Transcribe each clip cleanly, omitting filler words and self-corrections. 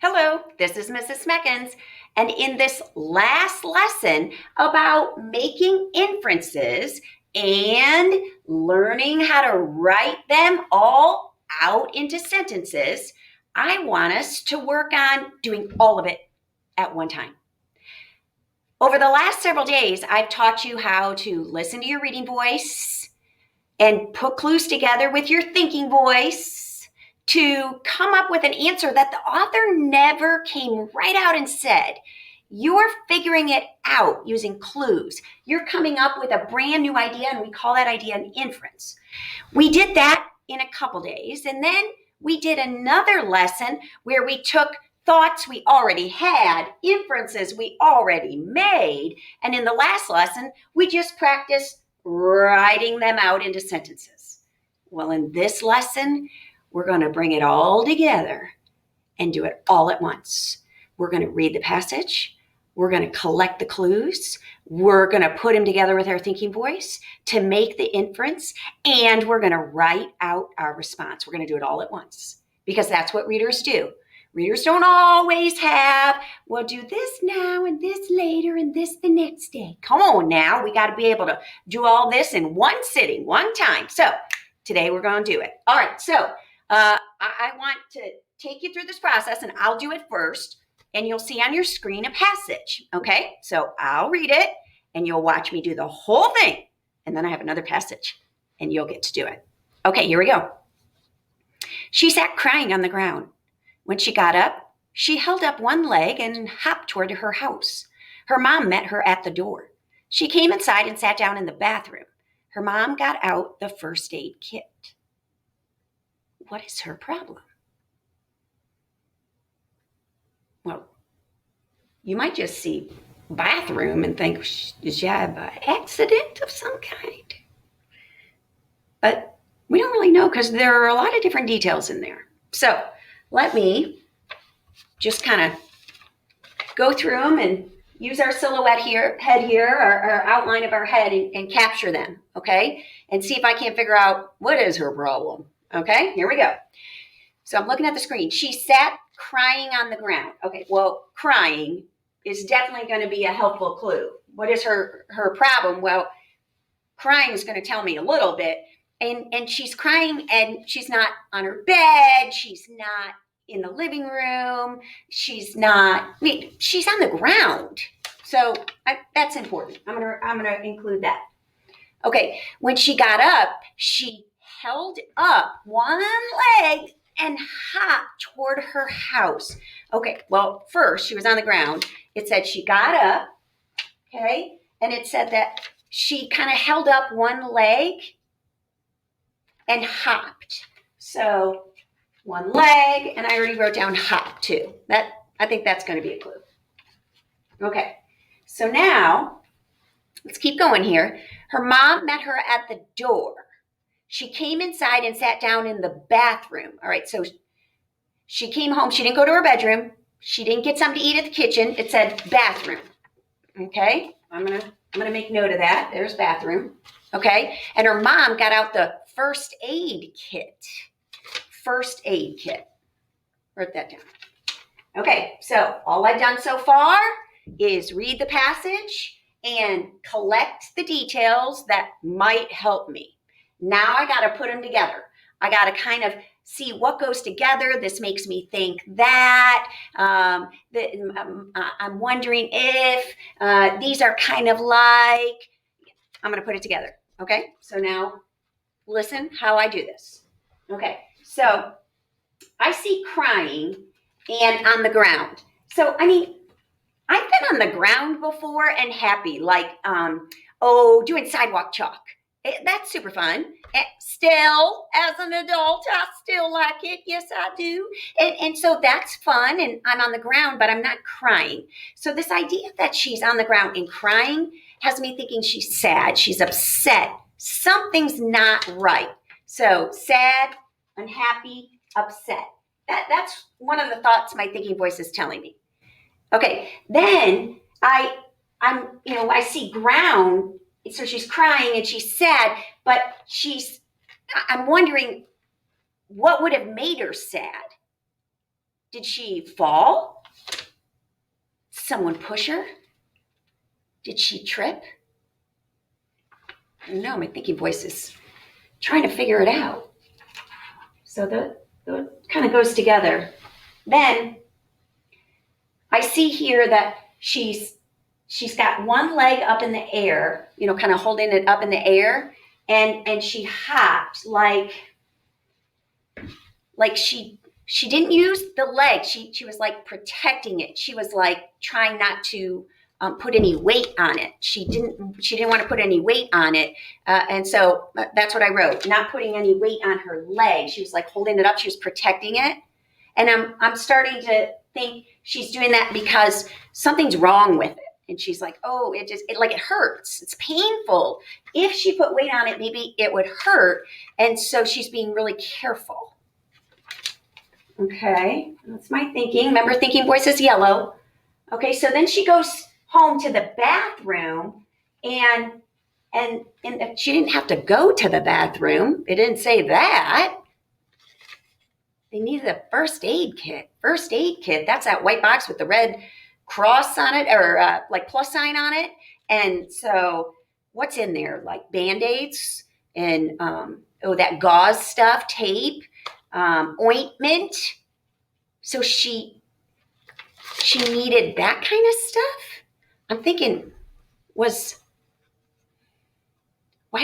Hello, this is Mrs. Smekens, and in this last lesson about making inferences and learning how to write them all out into sentences, I want us to work on doing all of it at one time. Over the last several days, I've taught you how to listen to your reading voice and put clues together with your thinking voice to come up with an answer that the author never came right out and said. You're figuring it out using clues. You're coming up with a brand new idea, and we call that idea an inference. We did that in a couple days, and then we did another lesson where we took thoughts we already had, inferences we already made, and in the last lesson, we just practiced writing them out into sentences. Well, in this lesson, we're going to bring it all together and do it all at once. We're going to read the passage. We're going to collect the clues. We're going to put them together with our thinking voice to make the inference, and we're going to write out our response. We're going to do it all at once because that's what readers do. Readers don't always have, well, do this now and this later and this the next day. Come on now. We got to be able to do all this in one sitting, one time. So today we're going to do it. All right. So I want to take you through this process, and I'll do it first. And you'll see on your screen a passage. Okay. So I'll read it and you'll watch me do the whole thing. And then I have another passage and you'll get to do it. Okay. Here we go. She sat crying on the ground. When she got up, she held up one leg and hopped toward her house. Her mom met her at the door. She came inside and sat down in the bathroom. Her mom got out the first aid kit. What is her problem? Well, you might just see bathroom and think, does she have an accident of some kind? But we don't really know because there are a lot of different details in there. So let me just kind of go through them and use our silhouette head here, our outline of our head, and capture them, okay? And see if I can't figure out what is her problem, okay? Here we go. So I'm looking at the screen. She sat crying on the ground. Okay, well, crying is definitely going to be a helpful clue. What is her problem? Well, crying is going to tell me a little bit. And she's crying, and she's not on her bed. She's not in the living room. She's on the ground. So that's important. I'm gonna include that. Okay, when she got up, she held up one leg and hopped toward her house. Okay, well, first she was on the ground. It said she got up, okay, and it said that she kind of held up one leg and hopped. So one leg, and I already wrote down hop too. I think that's going to be a clue. Okay, so now let's keep going here. Her mom met her at the door. She came inside and sat down in the bathroom. All right, so she came home. She didn't go to her bedroom. She didn't get something to eat at the kitchen. It said bathroom. Okay, I'm gonna make note of that. There's bathroom. Okay, and her mom got out the first aid kit. First aid kit. Wrote that down. Okay, so all I've done so far is read the passage and collect the details that might help me. Now I got to put them together. I got to kind of see what goes together. This makes me think that. I'm wondering if these are kind of like. I'm going to put it together. Okay, so now listen how I do this. Okay, so I see crying and on the ground. So, I mean, I've been on the ground before and happy, like, doing sidewalk chalk. That's super fun. Still, as an adult, I still like it. Yes, I do. And so that's fun, and I'm on the ground, but I'm not crying. So this idea that she's on the ground and crying has me thinking she's sad, she's upset. Something's not right. So sad, unhappy, upset. That's one of the thoughts my thinking voice is telling me. Okay, then I see ground. So she's crying and she's sad, but I'm wondering what would have made her sad. Did she fall? Someone push her? Did she trip? I don't know, my thinking voice is trying to figure it out. So that kind of goes together. Then I see here that she's got one leg up in the air, kind of holding it up in the air, and she hopped like she didn't use the leg. She was like protecting it. She was like trying not to put any weight on it. She didn't want to put any weight on it, and so that's what I wrote. Not putting any weight on her leg. She was like holding it up. She was protecting it, and I'm starting to think she's doing that because something's wrong with it. And she's like, oh, it hurts. It's painful. If she put weight on it, maybe it would hurt. And so she's being really careful. Okay, that's my thinking. Remember, thinking voice is yellow. Okay, so then she goes home to the bathroom, and she didn't have to go to the bathroom. It didn't say that. They needed a first aid kit. First aid kit, that's that white box with the red cross on it, or like plus sign on it. And so what's in there? Like Band-Aids and that gauze stuff, tape, ointment. So she needed that kind of stuff. I'm thinking, why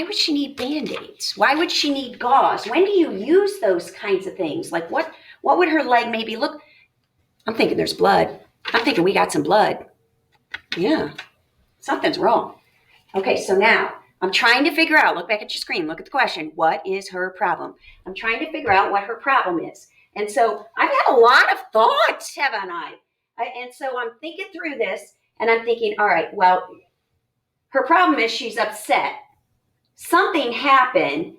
would she need Band-Aids? Why would she need gauze? When do you use those kinds of things? Like what would her leg maybe look? I'm thinking there's blood. I'm thinking we got some blood. Yeah, something's wrong. Okay, so now I'm trying to figure out, look back at your screen, look at the question. What is her problem? I'm trying to figure out what her problem is. And so I've had a lot of thoughts, haven't I? And so I'm thinking through this, and I'm thinking, all right, well, her problem is she's upset. Something happened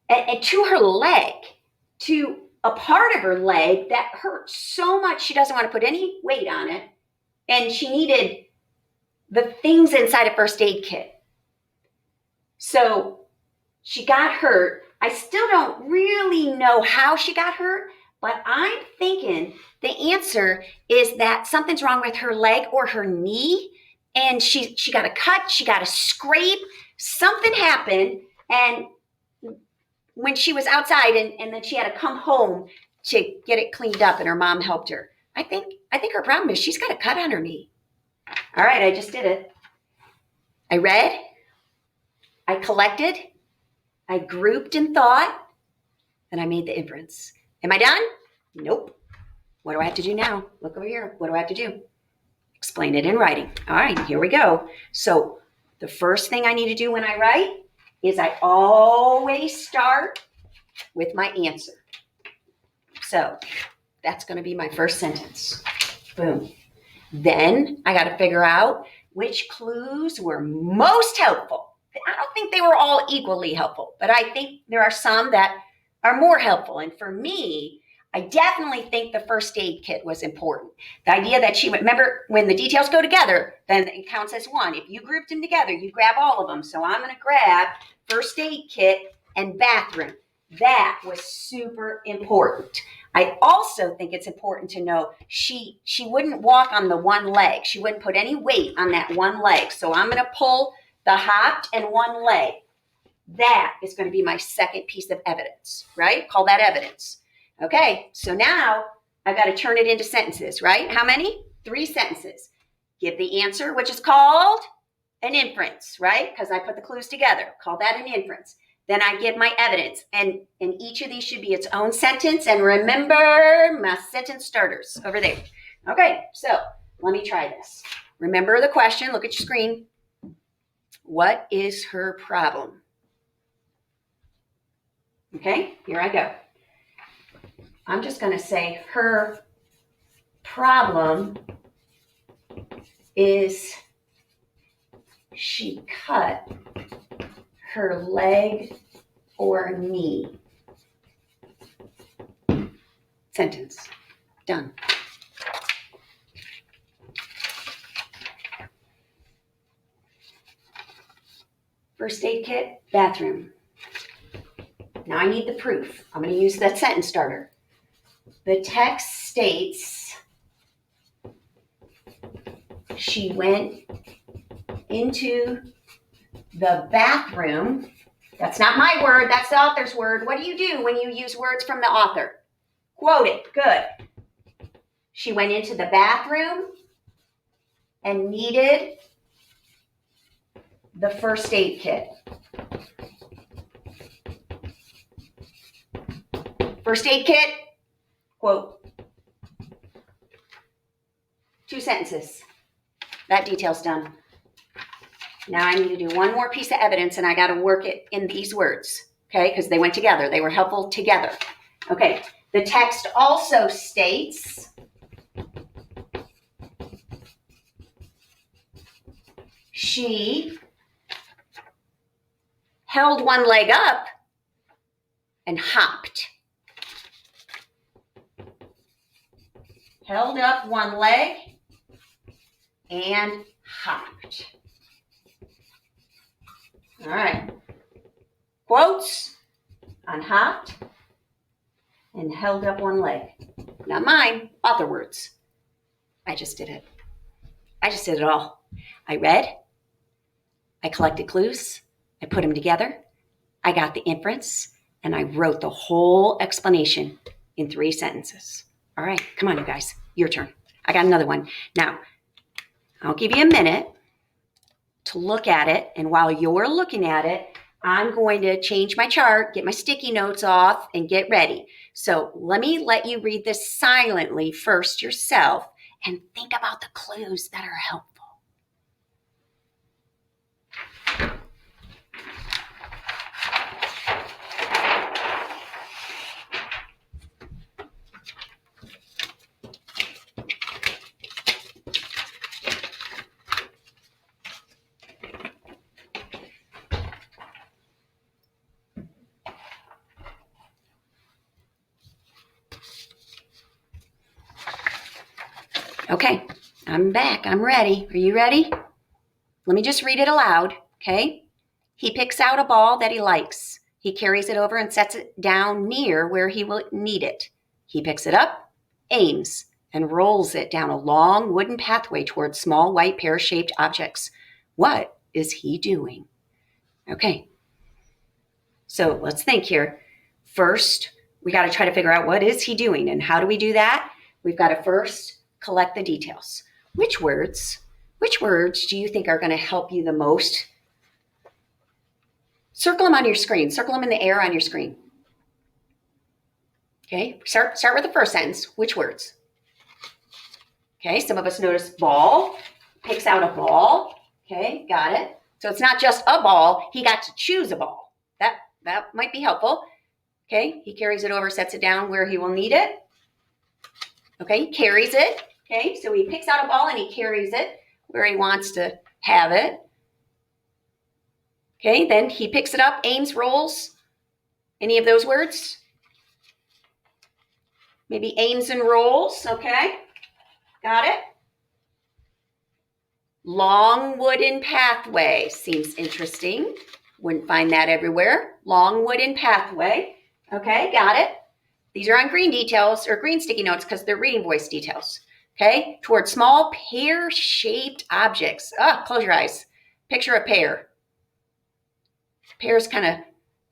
and to her leg, to a part of her leg that hurt so much she doesn't want to put any weight on it, and she needed the things inside a first aid kit. So she got hurt. I still don't really know how she got hurt, but I'm thinking the answer is that something's wrong with her leg or her knee, and she got a cut, she got a scrape, something happened, and when she was outside and then she had to come home to get it cleaned up and her mom helped her. I think her problem is she's got a cut on her knee. All right, I just did it. I read, I collected, I grouped and thought, and I made the inference. Am I done? Nope. What do I have to do now? Look over here. What do I have to do? Explain it in writing. All right, here we go. So the first thing I need to do when I write is I always start with my answer. So that's going to be my first sentence. Boom. Then I got to figure out which clues were most helpful. I don't think they were all equally helpful, but I think there are some that are more helpful. And for me, I definitely think the first aid kit was important. The idea that remember, when the details go together, then it counts as one. If you grouped them together, you grab all of them. So I'm going to grab first aid kit and bathroom. That was super important. I also think it's important to know she wouldn't walk on the one leg. She wouldn't put any weight on that one leg. So I'm going to pull the hopped and one leg. That is going to be my second piece of evidence, right? Call that evidence. Okay, so now I've got to turn it into sentences, right? How many? 3 sentences. Give the answer, which is called an inference, right? Because I put the clues together. Call that an inference. Then I give my evidence, and each of these should be its own sentence. And remember my sentence starters over there. Okay, so let me try this. Remember the question. Look at your screen. What is her problem? Okay, here I go. I'm just going to say her problem is she cut her leg or knee. Sentence. Done. First aid kit, bathroom. Now I need the proof. I'm going to use that sentence starter. The text states she went into the bathroom. That's not my word, that's the author's word. What do you do when you use words from the author? Quote it. Good. She went into the bathroom and needed the first aid kit. First aid kit, quote. 2 sentences. That detail's done. Now I need to do one more piece of evidence, and I got to work it in these words, okay? Because they went together. They were helpful together. Okay. The text also states she held one leg up and hopped. Held up one leg and hopped. All right. Quotes on hopped and held up one leg. Not mine, author words. I just did it. I just did it all. I read, I collected clues, I put them together, I got the inference, and I wrote the whole explanation in 3 sentences. All right, come on, you guys, your turn. I got another one. Now, I'll give you a minute to look at it, and while you're looking at it, I'm going to change my chart, get my sticky notes off, and get ready. So let you read this silently first yourself and think about the clues that are helpful. Okay, I'm back. I'm ready. Are you ready? Let me just read it aloud, okay? He picks out a ball that he likes. He carries it over and sets it down near where he will need it. He picks it up, aims, and rolls it down a long wooden pathway towards small white pear-shaped objects. What is he doing? Okay, so let's think here. First, we got to try to figure out what is he doing, and how do we do that? We've got to first collect the details. Which words do you think are going to help you the most? Circle them on your screen. Circle them in the air on your screen. Okay, start with the first sentence. Which words? Okay, some of us notice ball. Picks out a ball. Okay, got it. So it's not just a ball. He got to choose a ball. That might be helpful. Okay, he carries it over, sets it down where he will need it. Okay, he carries it. Okay, so he picks out a ball and he carries it where he wants to have it. Okay, then he picks it up, aims, rolls. Any of those words? Maybe aims and rolls. Okay, got it. Long wooden pathway seems interesting. Wouldn't find that everywhere. Long wooden pathway. Okay, got it. These are on green details or green sticky notes because they're reading voice details. Okay, towards small pear-shaped objects. Close your eyes. Picture a pear. Pear is kind of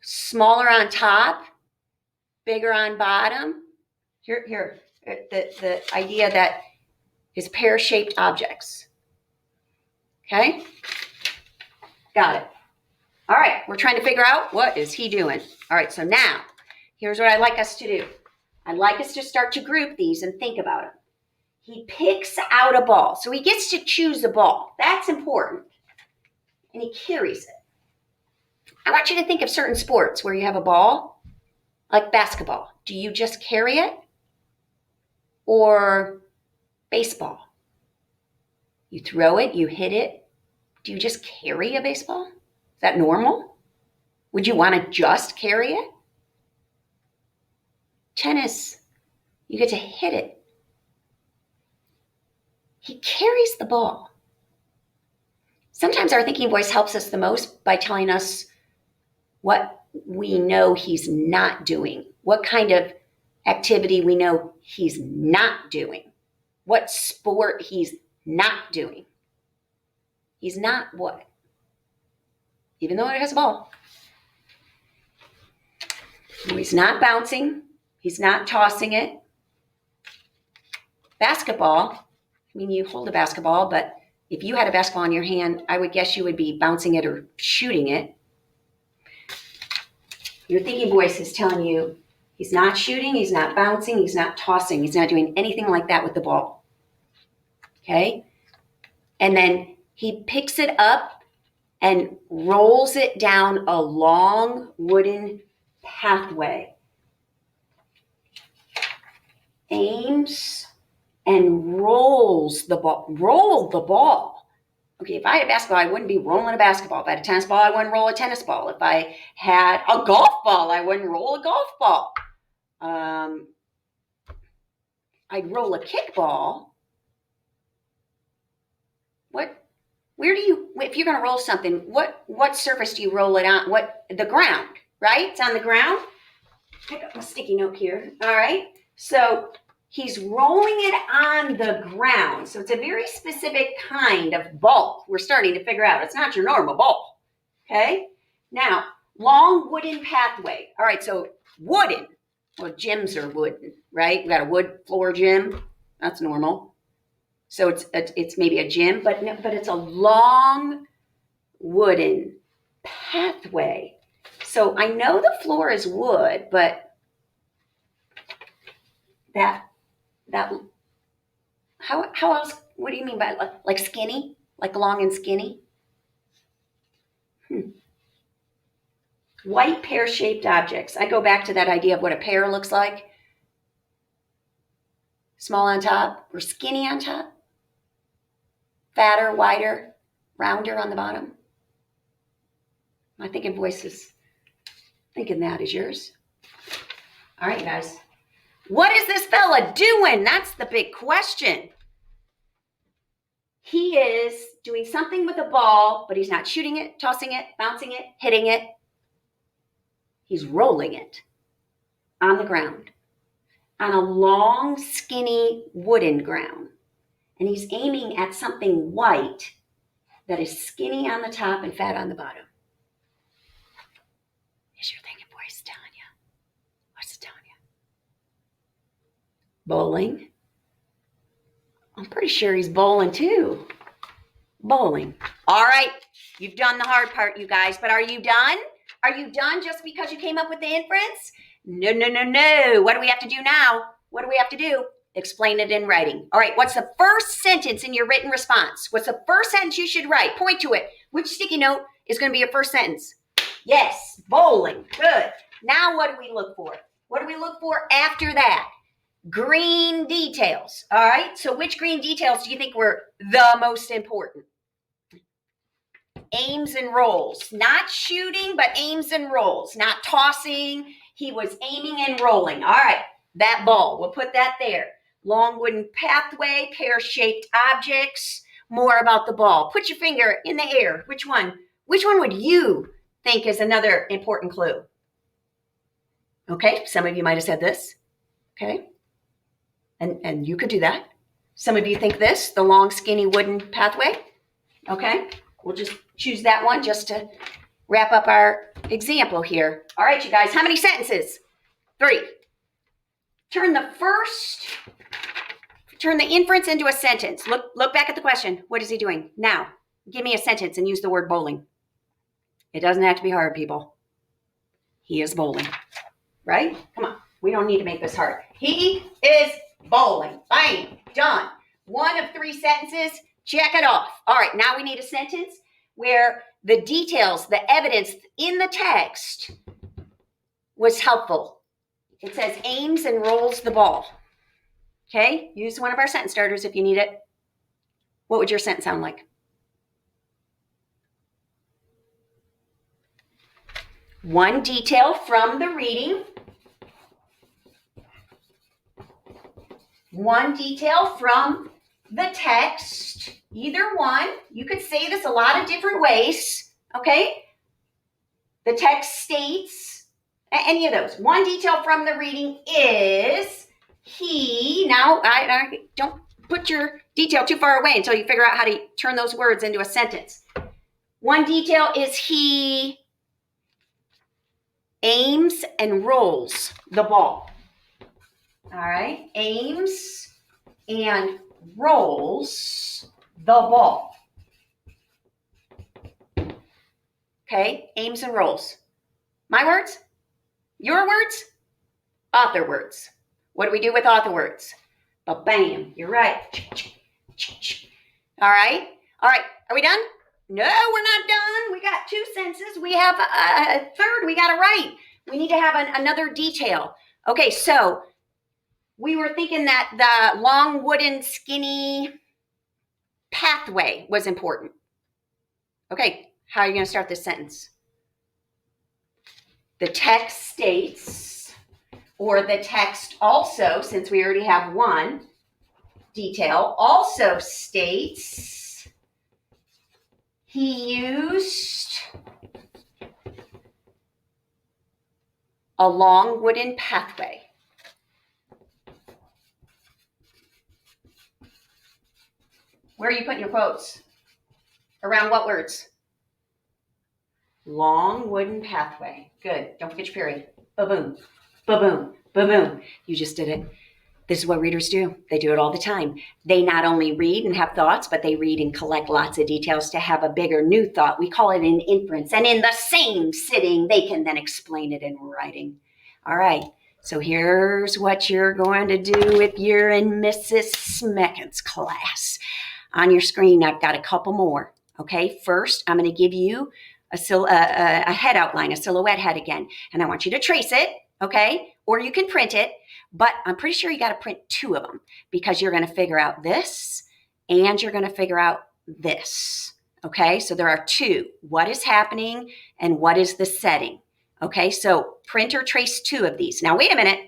smaller on top, bigger on bottom. Here, the idea that is pear-shaped objects. Okay, got it. All right, we're trying to figure out what is he doing. All right, so now, here's what I'd like us to do. I'd like us to start to group these and think about them. He picks out a ball. So he gets to choose a ball. That's important. And he carries it. I want you to think of certain sports where you have a ball, like basketball. Do you just carry it? Or baseball? You throw it, you hit it. Do you just carry a baseball? Is that normal? Would you want to just carry it? Tennis, you get to hit it. He carries the ball. Sometimes our thinking voice helps us the most by telling us what we know he's not doing. What kind of activity we know he's not doing? What sport he's not doing? He's not what? Even though it has a ball. No, he's not bouncing. He's not tossing it. Basketball, I mean, you hold a basketball, but if you had a basketball in your hand, I would guess you would be bouncing it or shooting it. Your thinking voice is telling you he's not shooting, he's not bouncing, he's not tossing, he's not doing anything like that with the ball. Okay? And then he picks it up and rolls it down a long wooden pathway. Aims and rolls the ball. Roll the ball. Okay, if I had a basketball, I wouldn't be rolling a basketball. If I had a tennis ball, I wouldn't roll a tennis ball. If I had a golf ball, I wouldn't roll a golf ball. I'd roll a kickball. If you're going to roll something, what surface do you roll it on? The ground, right? It's on the ground. Pick up my sticky note here. All right. So he's rolling it on the ground. So it's a very specific kind of ball we're starting to figure out. It's not your normal ball. Okay. Now, long wooden pathway. All right. So wooden. Well, gyms are wooden, right? We got a wood floor gym. That's normal. So it's maybe a gym, but it's a long wooden pathway. So I know the floor is wood, but that how else? What do you mean by like skinny? Like long and skinny? White pear-shaped objects. I go back to that idea of what a pear looks like. Small on top or skinny on top. Fatter, wider, rounder on the bottom. My thinking voice is thinking that is yours. All right, guys. What is this fella doing? That's the big question. He is doing something with a ball, but he's not shooting it, tossing it, bouncing it, hitting it. He's rolling it on the ground, on a long, skinny wooden ground. And he's aiming at something white that is skinny on the top and fat on the bottom. Is your thinking voice telling you? What's it telling you? Bowling. I'm pretty sure he's bowling too. Bowling. All right. You've done the hard part, you guys, but are you done? Are you done just because you came up with the inference? No, no, no, no. What do we have to do now? What do we have to do? Explain it in writing. All right, what's the first sentence in your written response? What's the first sentence you should write? Point to it. Which sticky note is going to be your first sentence? Yes, bowling. Good. Now what do we look for? What do we look for after that? Green details. All right, so which green details do you think were the most important? Aims and rolls. Not shooting, but aims and rolls. Not tossing. He was aiming and rolling. All right, that ball. We'll put that there. Long wooden pathway, pear-shaped objects. More about the ball. Put your finger in the air. Which one? Which one would you think is another important clue? Okay, some of you might have said this. Okay, and you could do that. Some of you think this, the long, skinny wooden pathway. Okay, we'll just choose that one just to wrap up our example here. All right, you guys, how many sentences? 3. Turn the inference into a sentence. Look back at the question. What is he doing? Now, give me a sentence and use the word bowling. It doesn't have to be hard, people. He is bowling, right? Come on. We don't need to make this hard. He is bowling. Bang. Done. 1 of 3 sentences. Check it off. All right, now we need a sentence where the details, the evidence in the text was helpful. It says aims and rolls the ball. Okay, use one of our sentence starters if you need it. What would your sentence sound like? One detail from the reading. One detail from the text. Either one. You could say this a lot of different ways. Okay? The text states Any of those. One detail from the reading is he. Now, I don't put your detail too far away until you figure out how to turn those words into a sentence. One detail is he aims and rolls the ball. All right, aims and rolls the ball. Okay, aims and rolls. My words? Your words? Author words. What do we do with author words? Ba-bam, you're right. All right, are we done? No, we're not done. We got 2 sentences. We have a third we got to write. We need to have another detail. Okay, so we were thinking that the long, wooden, skinny pathway was important. Okay, how are you going to start this sentence? The text states, or the text also, since we already have one detail, also states he used a long wooden pathway. Where are you putting your quotes? Around what words? Long wooden pathway. Good. Don't forget your period. Ba-boom. Ba-boom. Ba-boom. You just did it. This is what readers do. They do it all the time. They not only read and have thoughts, but they read and collect lots of details to have a bigger new thought. We call it an inference. And in the same sitting, they can then explain it in writing. All right. So here's what you're going to do if you're in Mrs. Smekens' class. On your screen, I've got a couple more. Okay. First, I'm going to give you a head outline, a silhouette head again. And I want you to trace it. Okay. Or you can print it. But I'm pretty sure you got to print 2 of them because you're going to figure out this and you're going to figure out this. Okay, so there are 2. What is happening and what is the setting? Okay, so print or trace 2 of these. Now, wait a minute.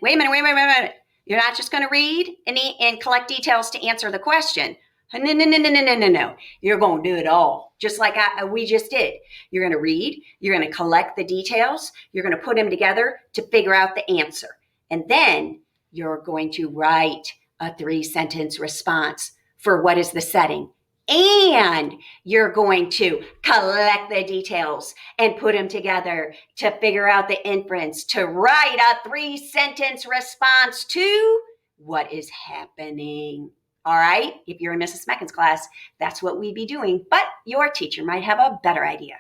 You're not just going to read and collect details to answer the question. No. You're going to do it all, just like we just did. You're going to read. You're going to collect the details. You're going to put them together to figure out the answer. And then you're going to write a 3-sentence response for what is the setting. And you're going to collect the details and put them together to figure out the inference, to write a 3-sentence response to what is happening. All right? If you're in Mrs. Smekens' class, that's what we'd be doing. But your teacher might have a better idea.